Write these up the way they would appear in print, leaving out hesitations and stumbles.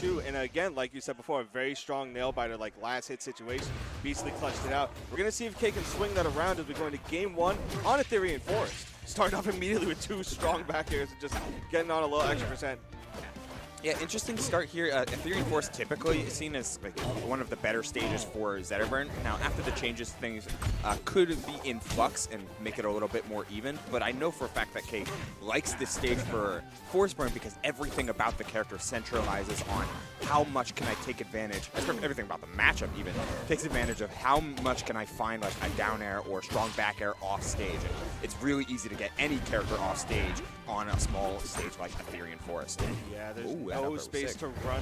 RoA2. And again, like you said before, a very strong nail-biter, like last hit situation. Beastly clutched it out. We're going to see if Cake can swing that around as we go into game 1 on Etherian Forest. Starting off immediately with 2 strong back airs and just getting on a little extra percent. Yeah, interesting start here. Etherian Force typically is seen as like one of the better stages for Zetterburn. Now, after the changes, things could be in flux and make it a little bit more even. But I know for a fact that Cake likes this stage for Forsburn because everything about the character centralizes on how much can I take advantage, everything about the matchup even, takes advantage of how much can I find like a down air or strong back air off stage. And it's really easy to get any character off stage on a small stage like Etherian Forest. Yeah, there's no space to run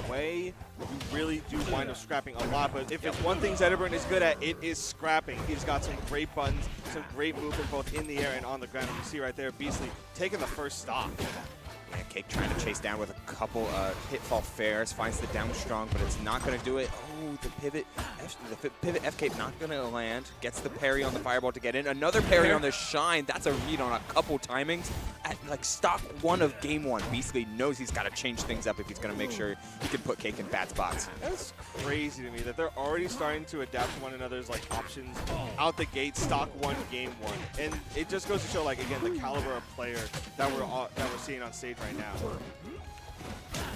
away. You really do wind up scrapping a lot, but if it's one thing Zetterburn is good at, it is scrapping. He's got some great buttons, some great movement both in the air and on the ground. You see right there, Beastly taking the first stock. Yeah, Cake trying to chase down with a couple hitfall fairs, finds the down strong, but it's not going to do it. Oh, the pivot FK not going to land. Gets the parry on the fireball to get in. Another parry on the shine. That's a read on a couple timings. At like stock 1 of game 1, Beastly knows he's got to change things up if he's going to make sure he can put Cake in bad spots. That's crazy to me that they're already starting to adapt to one another's like options out the gate, stock 1, game 1, and it just goes to show like again the caliber of player that we're seeing on stage right now.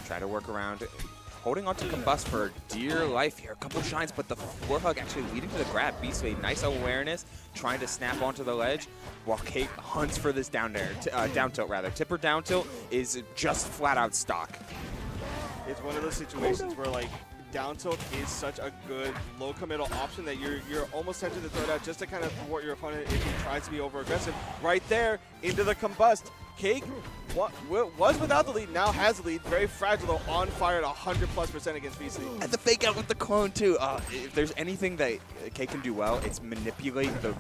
Try to work around, holding on to Combust for dear life here. A couple shines, but the floor hug actually leading to the grab. Beastly, nice awareness, trying to snap onto the ledge while Cake hunts for this down tilt rather. Tipper down tilt is just flat out stock. It's one of those situations where like down tilt is such a good low committal option that you're almost tempted to throw it out just to kind of thwart your opponent if he tries to be over aggressive. Right there into the Combust. Cake was without the lead, now has the lead. Very fragile though, on fire at 100+% against Beastly. And the fake out with the clone too. If there's anything that Cake can do well, it's manipulate the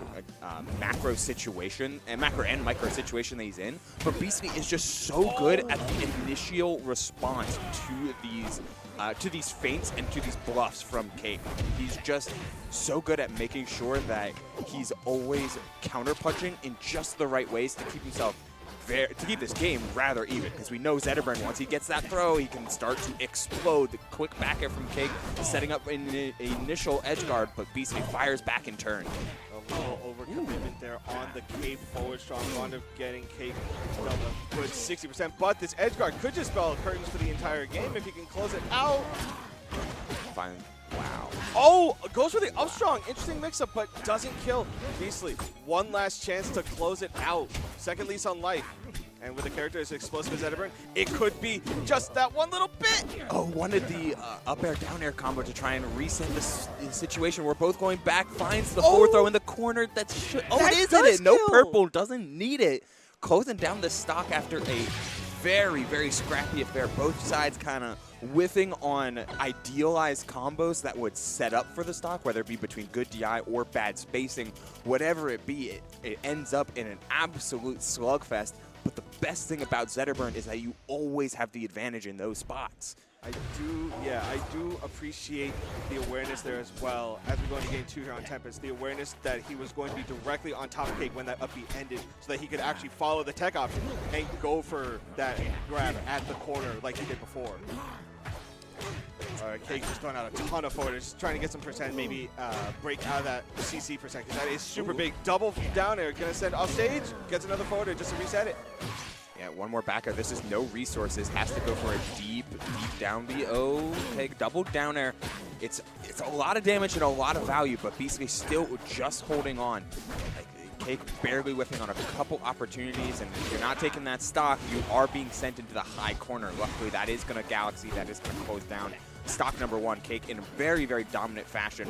macro situation, and macro and micro situation that he's in. But Beastly is just so good at the initial response to these feints and to these bluffs from Cake. He's just so good at making sure that he's always counter-punching in just the right ways to keep himself to keep this game rather even, because we know Zetterburn, once he gets that throw, he can start to explode. The quick back air from Cake, setting up an initial edge guard, but Beastly fires back in turn. A little overcommitment there on the Cake forward strong. Wound up getting Cake a good 60%, but this edge guard could just spell curtains for the entire game if he can close it out. Fine. Wow. Oh, goes for the up strong. Interesting mix-up, but doesn't kill Beastly. One last chance to close it out. Second lease on life. And with a character as explosive as Zetterburn, it could be just that one little bit. Oh, wanted the up air, down air combo to try and reset this situation. We're both going back, finds the forward throw in the corner. It is in it. No purple, doesn't need it. Closing down the stock after a very, very scrappy affair. Both sides kind of whiffing on idealized combos that would set up for the stock, whether it be between good DI or bad spacing. Whatever it be, it ends up in an absolute slugfest. But the best thing about Zetterburn is that you always have the advantage in those spots. I do appreciate the awareness there as well as we go into game 2 here on Tempest. The awareness that he was going to be directly on top of Cake when that up B ended so that he could actually follow the tech option and go for that grab at the corner like he did before. Cake just throwing out a ton of forward, just trying to get some percent, maybe break out of that CC percent, because that is super big. Double down air, gonna send off stage, gets another forward just to reset it. Yeah, one more backer. This is no resources. Has to go for a deep down B. Oh, Cake double down air. It's a lot of damage and a lot of value, but Beastly still just holding on. Cake barely whiffing on a couple opportunities, and if you're not taking that stock, you are being sent into the high corner. Luckily, that is going to Galaxy. That is going to close down stock number 1. Cake in a very, very dominant fashion,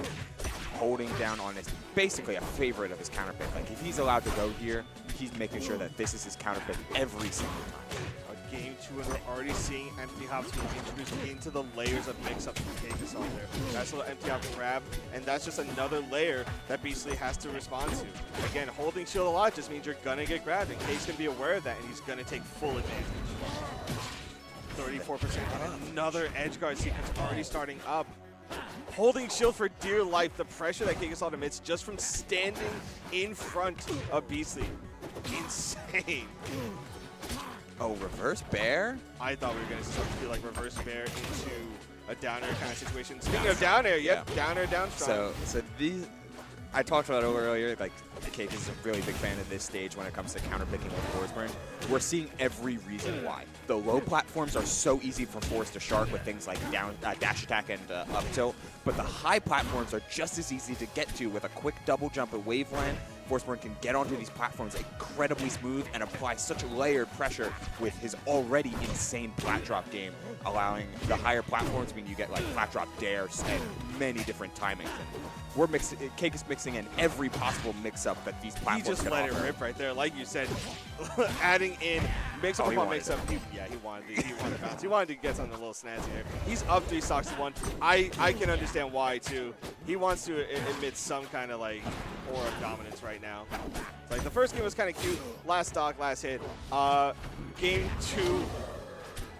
holding down on this, basically a favorite of his counter pick. Like, if he's allowed to go here, he's making sure that this is his counter pick every single time. Game 2, and we're already seeing empty hops being introduced into the layers of mix-up from CakeAssault there. That's a little empty hop grab, and that's just another layer that Beastly has to respond to. Again, holding shield a lot just means you're gonna get grabbed, and Cake's gonna be aware of that, and he's gonna take full advantage. 34% on another edge guard sequence already starting up. Holding shield for dear life. The pressure that CakeAssault emits just from standing in front of Beastly. Insane. Oh, reverse bear? I thought we were going to see like reverse bear into a down air kind of situation. Speaking of down air, yep, yeah. Down air, down strong. So these, I talked about it earlier, like Cake is a really big fan of this stage when it comes to counterpicking with Forsburn. We're seeing every reason why. The low platforms are so easy for Force to shark with things like dash attack and up tilt, but the high platforms are just as easy to get to with a quick double jump at Waveland. Forsburn can get onto these platforms incredibly smooth and apply such layered pressure with his already insane plat drop game, allowing the higher platforms, I mean, you get like plat drop dares and many different timings. And we're Cake is mixing in every possible mix-up that these platforms can offer. He just let it rip right there, like you said, adding in mix-up upon mix-up. He wanted to bounce. He wanted to get something a little snazzy there. He's up 3 stocks to 1. I can understand why too. He wants to admit some kind of like aura of dominance right now. Like the first game was kind of cute. Last stock, last hit. Game 2,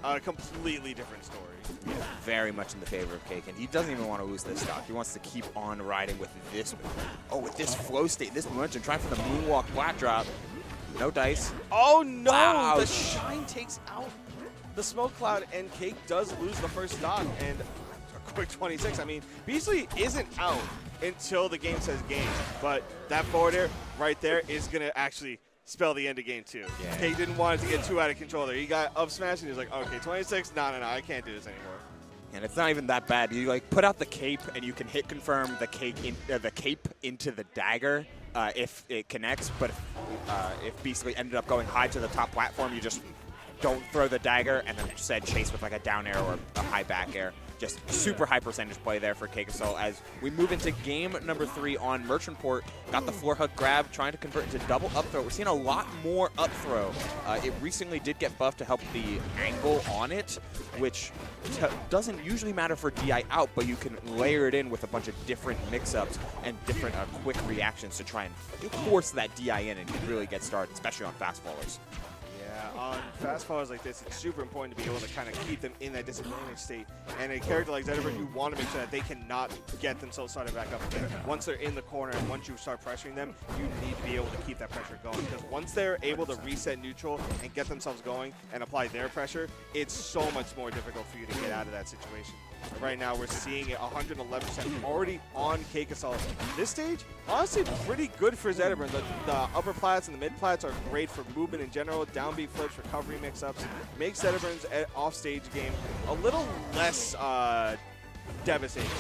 a completely different story. Yeah, very much in the favor of Cake, and he doesn't even want to lose this stock. He wants to keep on riding with this. Oh, with this flow state, this momentum, trying for the moonwalk flat drop. No dice. Oh no! Wow. The shine takes out the smoke cloud, and Cake does lose the first stock, and a quick 26. I mean, Beastly isn't out until the game says game, but that forward air right there is going to actually spell the end of game 2. Yeah. Cake didn't want it to get too out of control there. He got up smash, and he was like, okay, 26? No, I can't do this anymore. And it's not even that bad. You like put out the cape, and you can hit confirm the cape into the dagger if it connects. But if Beastly ended up going high to the top platform, you just don't throw the dagger, and then instead chase with like a down air or a high back air. Just super high percentage play there for CakeAssault as we move into game number 3 on Merchant Port. Got the floor hug grab, trying to convert into double up throw. We're seeing a lot more up throw. It recently did get buffed to help the angle on it, which doesn't usually matter for DI out, but you can layer it in with a bunch of different mix-ups and different quick reactions to try and force that DI in and really get started, especially on fast fallers. On fast fallers like this, it's super important to be able to kind of keep them in that disadvantaged state. And a character like Zetterburn, you want to make sure that they cannot get themselves started back up again. Once they're in the corner and once you start pressuring them, you need to be able to keep that pressure going. Because once they're able to reset neutral and get themselves going and apply their pressure, it's so much more difficult for you to get out of that situation. Right now, we're seeing it 111% already on CakeAssault. This stage, honestly, pretty good for Zetterburn. The upper plats and the mid plats are great for movement in general, downbeat flips, recovery mix-ups. Makes Zetterburn's off-stage game a little less devastating.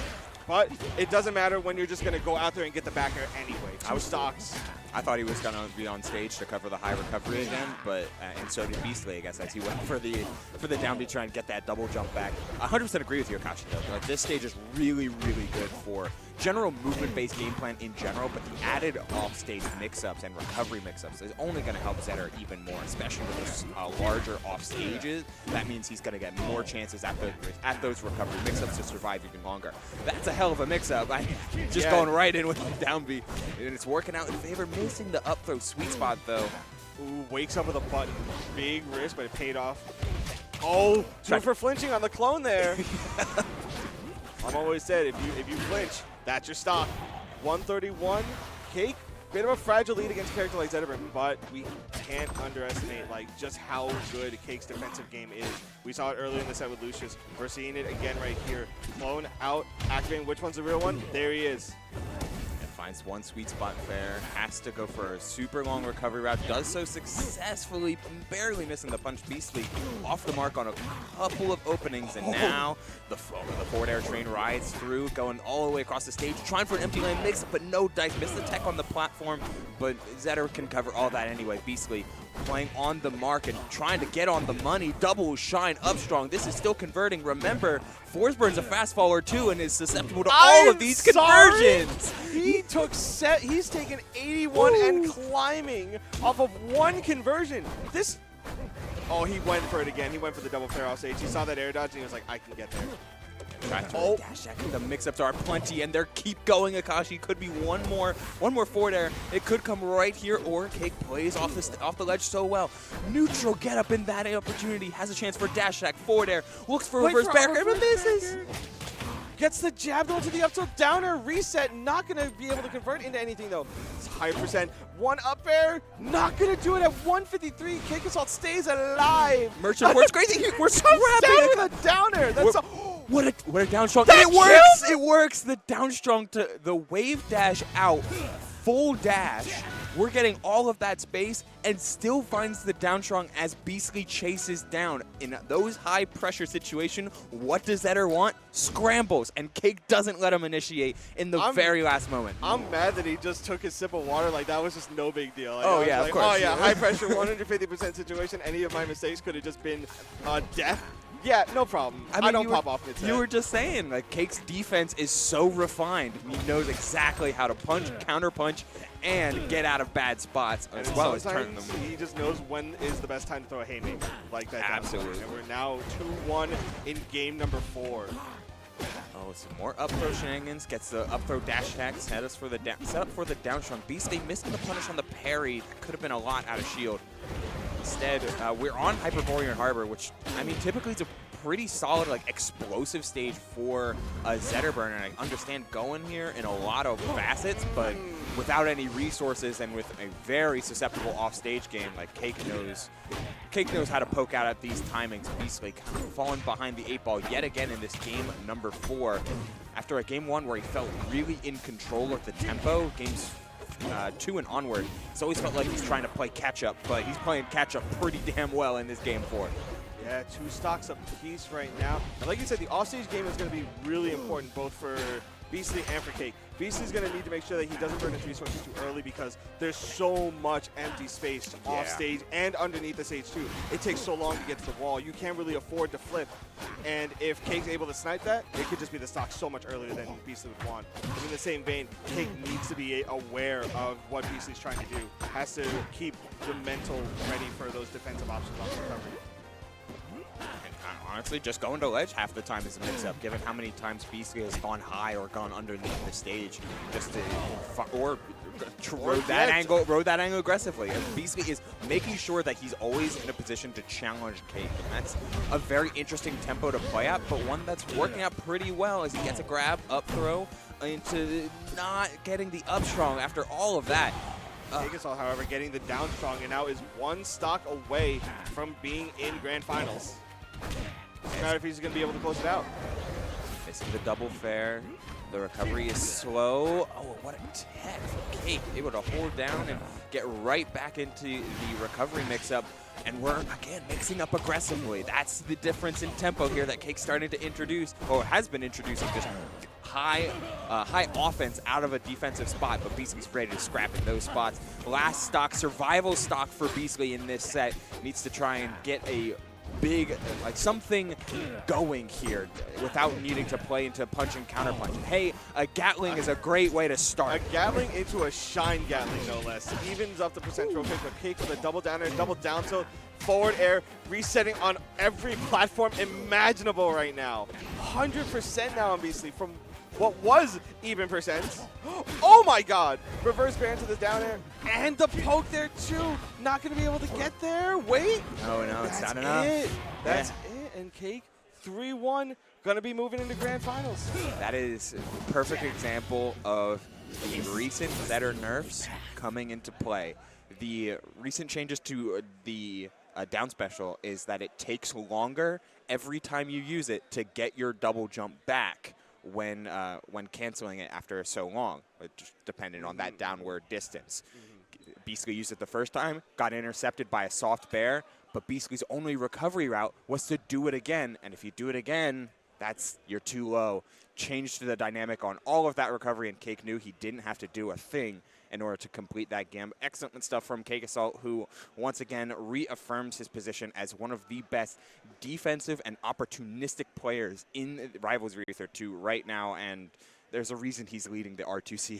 But it doesn't matter when you're just going to go out there and get the back air anyway. 2 stocks. I thought he was going to be on stage to cover the high recovery again, but and so did Beastly, I guess, as he went for the downbeat try and get that double jump back. 100% agree with you, Akashi, though. Like, this stage is really, really good for general movement-based game plan in general, but the added off-stage mix-ups and recovery mix-ups is only going to help Zetter even more, especially with those larger off-stages. That means he's going to get more chances at those recovery mix-ups to survive even longer. That's a hell of a mix-up. Just going right in with the downbeat, and it's working out in favor. Missing the up throw sweet spot, though. Ooh, wakes up with a button. Big risk, but it paid off. Oh, 2 for flinching on the clone there. I've always said, if you flinch, that's your stock. 131, Cake, bit of a fragile lead against a character like Zetterburn, but we can't underestimate like just how good Cake's defensive game is. We saw it earlier in the set with Lucius. We're seeing it again right here. Clone out, activating which one's the real one? There he is. Finds one sweet spot there, has to go for a super long recovery route, does so successfully, barely missing the punch. Beastly off the mark on a couple of openings, and now the forward air train rides through, going all the way across the stage, trying for an empty lane mix, but no dice, missed the tech on the platform, but Zetter can cover all that anyway. Beastly playing on the mark and trying to get on the money, double shine up strong. This is still converting. Remember, Forsburn's a fast faller too and is susceptible to all of these conversions. He's taken 81 and climbing off of 1 conversion. Oh, he went for it again. He went for the double flare off stage. He saw that air dodge and he was like, I can get there. Dash attack. The mix-ups are plenty, and they keep going. Akashi could be one more forward air. It could come right here, or Cake plays off the ledge so well. Neutral get up in that opportunity. Has a chance for dash attack. Forward air. Looks for reverse back air, but misses. Gets the jab onto the up tilt downer reset. Not going to be able to convert into anything though. It's higher percent. One up air, not gonna do it at 153. CakeAssault stays alive. Merchant Force crazy. We're Comes scrapping down it. with a downer. That's a, What a down strong. That It works. kills It works. The down strong to the wave dash out, full dash. We're getting all of that space and still finds the down strong as Beastly chases down. In those high pressure situation, what does Zetterburn want? Scrambles, and Cake doesn't let him initiate in the very last moment. I'm mad that he just took his sip of water like that was just no big deal. Like, Oh, yeah, of course. Oh, yeah, high pressure, 150% situation. Any of my mistakes could have just been death. Yeah, no problem. I mean, I don't pop off mid-set. You were just saying, like, Cake's defense is so refined. He knows exactly how to punch, counter-punch, and get out of bad spots, and as well as turn them. He just knows when is the best time to throw a haymaker like that. Absolutely. And we're now 2-1 in game number 4. Oh, some more up throw shenanigans. Gets the up throw dash attack. Set up for the down strong. Beastly missing the punish on the parry. That could have been a lot out of shield. Instead, we're on Hyperborean Harbor, which, I mean, typically it's a pretty solid, like, explosive stage for Zetterburn, and I understand going here in a lot of facets, but without any resources and with a very susceptible off-stage game, like, Cake knows how to poke out at these timings. Beastly kind of falling behind the 8-ball yet again in this game number 4. After a game 1 where he felt really in control of the tempo, games 2 and onward, it's always felt like he's trying to play catch-up, but he's playing catch-up pretty damn well in this game 4. Yeah, 2 stocks apiece right now. And like you said, the offstage game is going to be really important both for Beastly and for Cake. Beastly's going to need to make sure that he doesn't burn his resources too early because there's so much empty space off stage and underneath the stage too. It takes so long to get to the wall. You can't really afford to flip. And if Cake's able to snipe that, it could just be the stock so much earlier than Beastly would want. And in the same vein, Cake needs to be aware of what Beastly's trying to do. Has to keep the mental ready for those defensive options on recovery. Honestly, just going to ledge half the time is a mix-up, given how many times Beastly has gone high or gone underneath the stage just to rode that angle aggressively. And Beastly is making sure that he's always in a position to challenge Cake. And that's a very interesting tempo to play at, but one that's working out pretty well as he gets a grab, up throw, into not getting the up strong after all of that. CakeAssault, however, getting the down strong and now is 1 stock away from being in Grand Finals. It's matter if he's going to be able to close it out. Missing the double fair. The recovery is slow. Oh, what a tech from Cake. Able to hold down and get right back into the recovery mix-up. And we're, again, mixing up aggressively. That's the difference in tempo here that Cake's starting to introduce, or has been introducing, just high offense out of a defensive spot, but Beastly's ready to scrap in those spots. Last stock, survival stock for Beastly in this set. Needs to try and get a big, like, something going here without needing to play into punch and counter punch. Hey, a Gatling is a great way to start. A Gatling into a Shine Gatling, no less. Evens up the percent trophy, but Cake with a double down air, double down tilt, forward air, resetting on every platform imaginable right now. 100% now on Beastly from what was even percent. Oh my god! Reverse bear into the down air and the poke there too. Not going to be able to get there. Wait. No, it's not enough. That's it. And Cake 3-1. Going to be moving into Grand Finals. That is a perfect example of the recent Zetter nerfs coming into play. The recent changes to the down special is that it takes longer every time you use it to get your double jump back when canceling it after so long, just depending on that downward distance. Beastly used it the first time, got intercepted by a soft bear, but Beastly's only recovery route was to do it again, and if you do it again, you're too low. Changed the dynamic on all of that recovery, and Cake knew he didn't have to do a thing in order to complete that game. Excellent stuff from CakeAssault, who once again reaffirms his position as one of the best defensive and opportunistic players in Rivals Aether 2 right now, and there's a reason he's leading the R2C